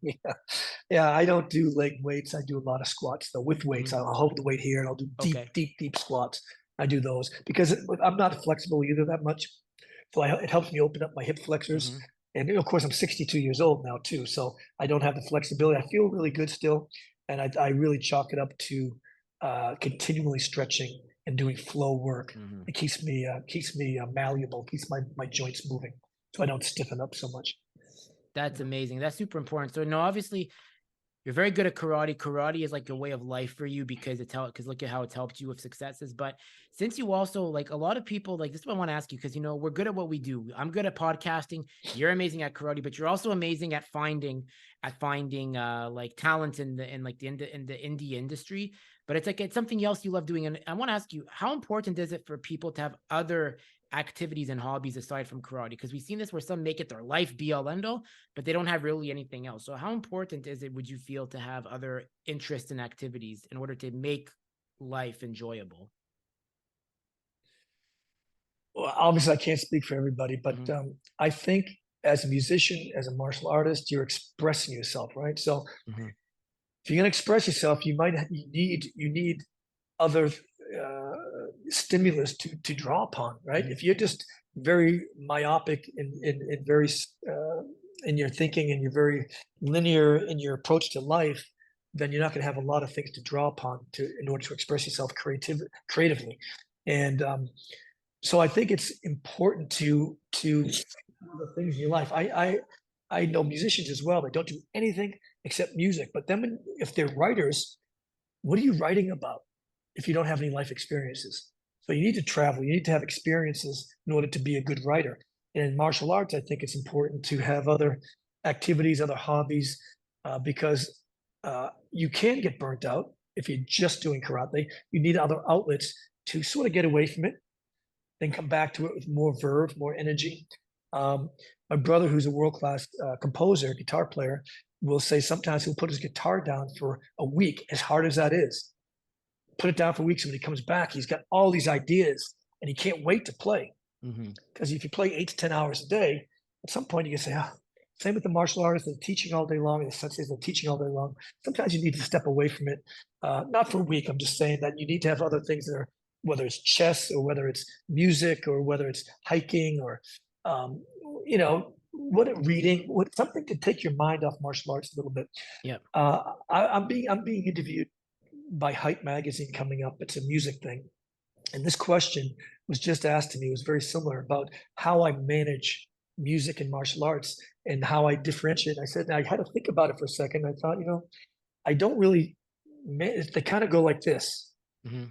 Yeah, I don't do leg weights. I do a lot of squats though with weights. I'll hold the weight here and I'll do deep squats. I do those because I'm not flexible either that much. So it helps me open up my hip flexors. And of course, I'm 62 years old now too. So I don't have the flexibility. I feel really good still. And I really chalk it up to continually stretching and doing flow work. It keeps me malleable, keeps my joints moving so I don't stiffen up so much. That's amazing. That's super important. So no, obviously you're very good at karate. Karate is like a way of life for you because look at how it's helped you with successes. But since you also like a lot of people, like this is what I want to ask you, because we're good at what we do. I'm good at podcasting. You're amazing at karate, but you're also amazing at finding like talent in the indie industry. But it's something else you love doing. And I want to ask you, how important is it for people to have other activities and hobbies aside from karate? Because we've seen this where some make it their life be all end all, but they don't have really anything else. So how important is it, would you feel, to have other interests and activities in order to make life enjoyable? Well, obviously I can't speak for everybody, but I think as a musician, as a martial artist, you're expressing yourself, right? So if you're going to express yourself, you need other stimulus to draw upon, right? If you're just very myopic in very in your thinking and you're very linear in your approach to life, then you're not going to have a lot of things to draw upon in order to express yourself creatively. And so I think it's important to the things in your life. I know musicians as well that don't do anything except music, but then if they're writers, what are you writing about if you don't have any life experiences? So you need to travel, you need to have experiences in order to be a good writer. And in martial arts, I think it's important to have other activities, other hobbies, because you can get burnt out if you're just doing karate. You need other outlets to sort of get away from it, then come back to it with more verve, more energy. My brother, who's a world-class composer, guitar player, will say sometimes he'll put his guitar down for a week, as hard as that is. Put it down for weeks, and when he comes back, he's got all these ideas, and he can't wait to play. Because if you play 8 to 10 hours a day, at some point you can say, same with the martial artists, they're teaching all day long, and the senseis are teaching all day long. Sometimes you need to step away from it. Not for a week, I'm just saying that you need to have other things that are, whether it's chess or whether it's music or whether it's hiking or, reading, something to take your mind off martial arts a little bit. Yeah. I'm being interviewed by Hype Magazine coming up. It's a music thing. And this question was just asked to me. It was very similar about how I manage music and martial arts and how I differentiate. I said, I had to think about it for a second. I thought, I don't really, they kind of go like this.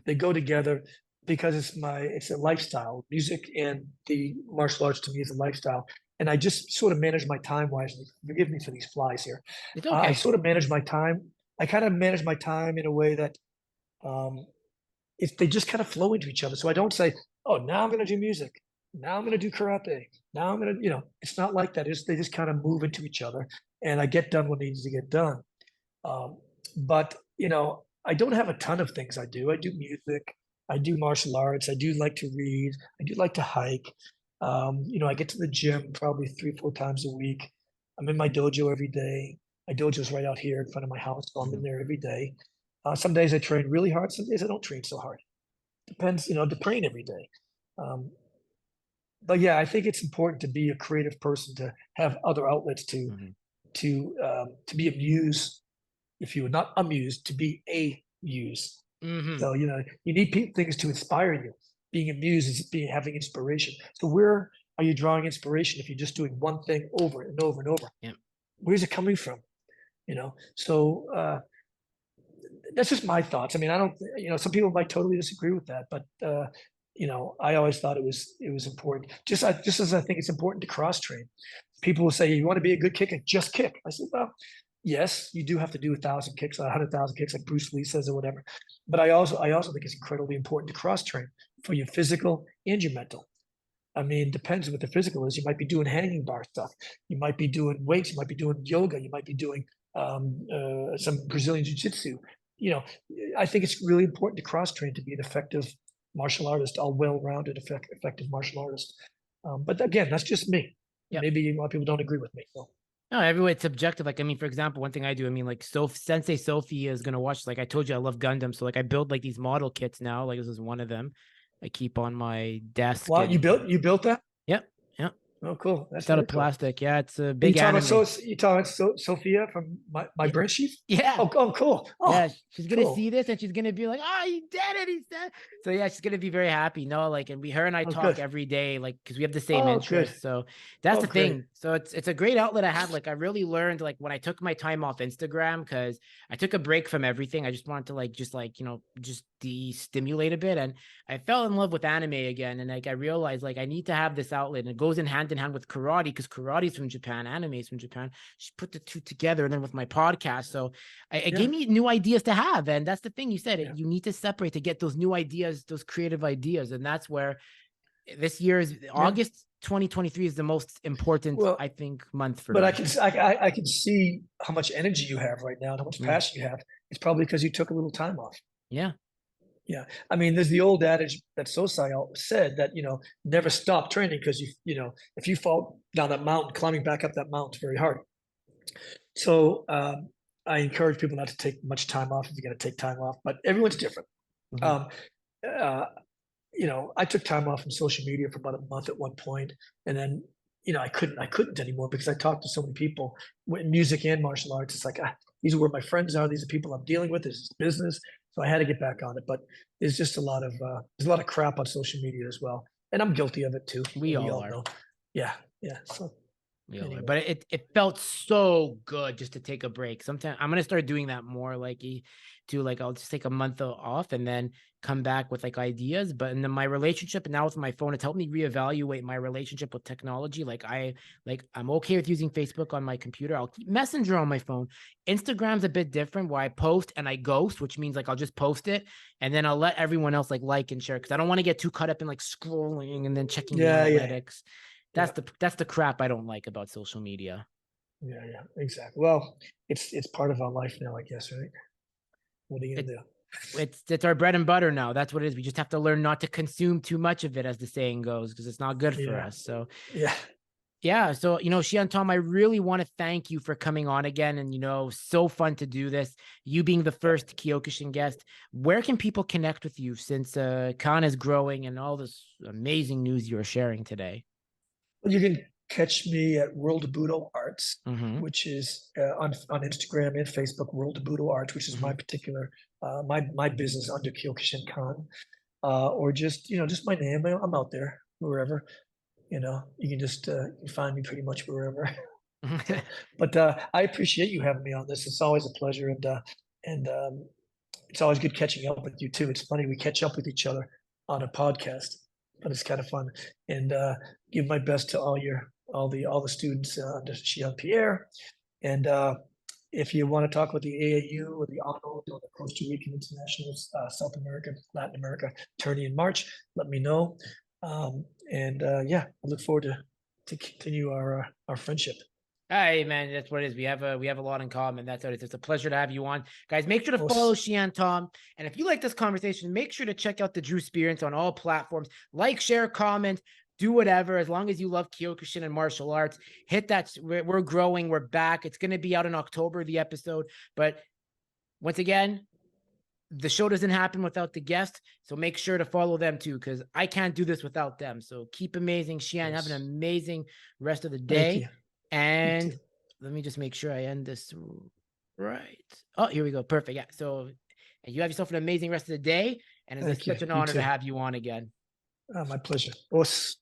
They go together because it's a lifestyle. Music and the martial arts to me is a lifestyle. And I just sort of manage my time wisely. Forgive me for these flies here. It's okay. I sort of manage my time. I kind of manage my time in a way that they just kind of flow into each other. So I don't say, oh, now I'm going to do music. Now I'm going to do karate. Now I'm going to, it's not like that. They just kind of move into each other, and I get done what needs to get done. But, I don't have a ton of things I do. I do music. I do martial arts. I do like to read. I do like to hike. I get to the gym probably 3-4 times a week. I'm in my dojo every day. My dojo's right out here in front of my house, so I'm in there every day. Some days I train really hard. Some days I don't train so hard. Depends, to train every day. But yeah, I think it's important to be a creative person, to have other outlets to be amused. If you were not amused, to be amused. So, you need things to inspire you. Being amused is having inspiration. So where are you drawing inspiration if you're just doing one thing over and over and over? Yeah. Where's it coming from? So that's just my thoughts. I mean, I don't, some people might totally disagree with that, but I always thought it was important. Just as I think it's important to cross train. People will say, you want to be a good kicker, just kick. I said, well, yes, you do have to do 1,000 kicks, 100,000 kicks, like Bruce Lee says or whatever. But I also think it's incredibly important to cross train for your physical and your mental. I mean, depends what the physical is. You might be doing hanging bar stuff. You might be doing weights. You might be doing yoga. You might be doing some Brazilian jiu-jitsu. I think it's really important to cross train to be an effective martial artist, a well-rounded, effective martial artist. But again, that's just me. Yep. Maybe a lot of people don't agree with me. So. No, everywhere it's subjective. Like, I mean, for example, one thing I do, I mean, like, Sensei Sophie is going to watch, like I told you, I love Gundam. So like I build like these model kits now, like this is one of them I keep on my desk. Wow, you built that? Yep. Yep. Oh, cool. That's out of plastic. Cool. Yeah, it's a big anime. You talking about Sophia from my brain sheath? Yeah. Oh, cool. Oh, yeah, she's gonna see this and she's gonna be like, "Oh, you did it!" He said. So yeah, she's gonna be very happy. No, like, and her and I talk every day, like, because we have the same interests. So that's the thing. So it's a great outlet I have. Like, I really learned, like, when I took my time off Instagram, because I took a break from everything. I just wanted to just de-stimulate a bit, and I fell in love with anime again. And like I realized, like, I need to have this outlet, and it goes hand in hand with karate, because karate is from Japan, anime is from Japan. She put the two together, and then with my podcast, so it gave me new ideas to have. And that's the thing you said, you need to separate to get those new ideas, those creative ideas. And that's where this year's August 2023 is the most important, I think, month for me. But I can see how much energy you have right now and how much passion you have. It's probably because you took a little time off. Yeah. Yeah. I mean, there's the old adage that Sosai said that, never stop training, because if you fall down that mountain, climbing back up that mountain is very hard. So I encourage people not to take much time off if you're going to take time off, but everyone's different. I took time off from social media for about a month at one point, and then, I couldn't anymore, because I talked to so many people in music and martial arts. It's like, these are where my friends are. These are people I'm dealing with. This is business. So I had to get back on it, but there's just a lot of crap on social media as well. And I'm guilty of it too. We all are. Know. Yeah. So. Anyway. But it felt so good just to take a break. Sometimes I'm gonna start doing that more, like I'll just take a month off and then come back with like ideas. But in my relationship now with my phone, it's helped me reevaluate my relationship with technology. I'm okay with using Facebook on my computer. I'll keep Messenger on my phone. Instagram's a bit different, where I post and I ghost, which means like I'll just post it and then I'll let everyone else like and share, because I don't want to get too caught up in like scrolling and then checking the analytics. That's the crap I don't like about social media. Yeah, exactly. Well, it's part of our life now, I guess, right? What are you gonna do? It's our bread and butter now. That's what it is. We just have to learn not to consume too much of it, as the saying goes, because it's not good for us. So yeah. So, Shihan Tom, I really want to thank you for coming on again. And, so fun to do this. You being the first Kyokushin guest. Where can people connect with you, since Khan is growing and all this amazing news you're sharing today? Well, you can catch me at World Budo Arts, Mm-hmm. which is on Instagram and Facebook, World Budo Arts, which is my particular, my business under Kyokushinkan. Or just, just my name. I'm out there, wherever, you can just you find me pretty much wherever. So, but I appreciate you having me on this. It's always a pleasure. And it's always good catching up with you too. It's funny, we catch up with each other on a podcast, but it's kind of fun. And give my best to all the students under Shian Pierre. And if you want to talk with the AAU or the Arnold or the Costa Rican International, South America, Latin America tourney in March, let me know. Yeah, I look forward to continue our friendship. Hey man, that's what it is. We have a lot in common. That's what it is. It's a pleasure to have you on, guys. Make sure to follow Shihan Tom, and if you like this conversation, make sure to check out the Drew Experience on all platforms. Like, share, comment, do whatever. As long as you love Kyokushin and martial arts, hit that. We're growing. We're back. It's going to be out in October, the episode. But once again, the show doesn't happen without the guest, so make sure to follow them too, because I can't do this without them. So keep amazing, Shihan. Yes. Have an amazing rest of the day. Thank you. And let me just make sure I end this right. Oh, here we go. Perfect. Yeah. So you have yourself an amazing rest of the day. And it's such an honor to have you on again. My pleasure. Us.